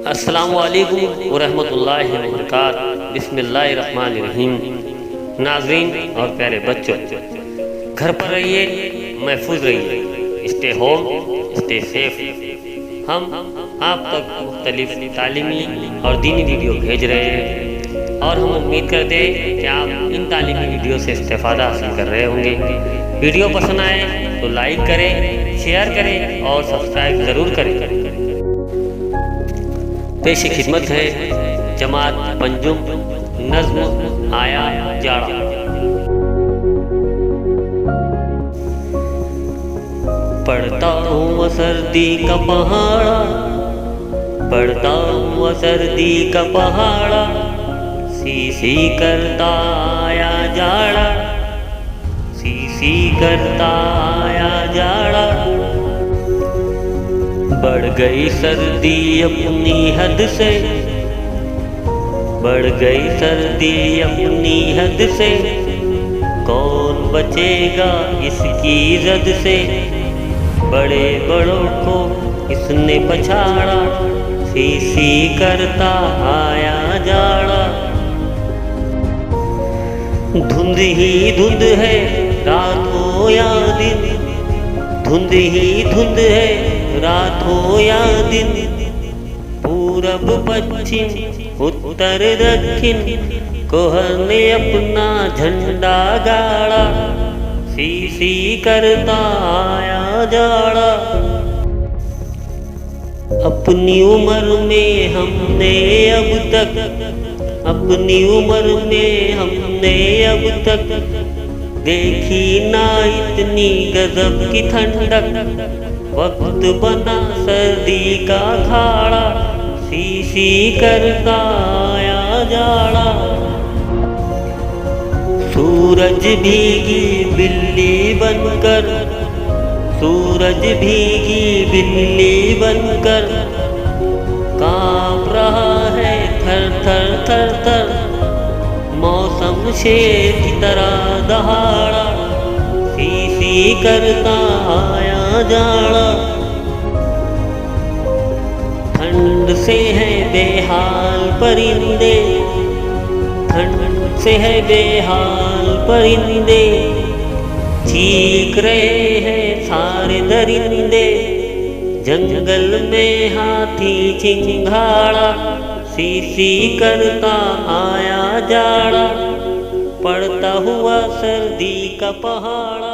अस्सलामुअलैकुम वरहमतुल्लाहि वबरकातुहू। बिस्मिल्लाहिर्रहमानिर्रहीम। नाज़रीन और प्यारे बच्चों, घर पर रहिए, महफूज रहिए, स्टे होम, स्टे सेफ। हम आप तक मुख्तलिफ तालीमी और दीनी वीडियो भेज रहे हैं और हम उम्मीद करते हैं कि आप इन तालीमी वीडियो से इस्तेफादा हासिल कर रहे होंगे। वीडियो पसंद आए तो लाइक करें, शेयर करें और सब्सक्राइब ज़रूर करें। पेश खिदमत है जमात पंजुम नज़्म आया जाड़ा। पढ़ता हूँ सर्दी का पहाड़ा, पढ़ता हूँ सर्दी का पहाड़ा, सी सी करता आया जाड़ा, सी सी करता आया जाड़ा। बढ़ गई सर्दी अपनी हद से, बढ़ गई सर्दी अपनी हद से, कौन बचेगा इसकी जद से। बड़े बड़ों को इसने पछाड़ा, सी सी करता आया जाड़ा। धुंध ही धुंध है रात हो या दिन, धुंध ही धुंध है रात हो या दिन। पूरब पश्चिम उत्तर दक्षिण कोहर ने अपना झंडा गाड़ा, सी सी करता आया जाड़ा। अपनी उम्र में हमने अब तक, अपनी उम्र में हमने अब तक देखी ना इतनी गजब की ठंडक। वक्त बना सर्दी का खाड़ा, सी सी करता आया जाड़ा। सूरज भीगी बिल्ली बनकर, सूरज भीगी बिल्ली बनकर, कांप रहा है थर थर थर थर। मौसम शेर की तरह दहाड़ा, सी सी करता आया जाड़ा। ठंड से है बेहाल परिंदे, ठंड से है बेहाल परिंदे, चीख रहे हैं सारे दरिंदे। जंगल में हाथी चिंघाड़ा, सी सी करता आया जाड़ा। पड़ता हुआ सर्दी का पहाड़ा।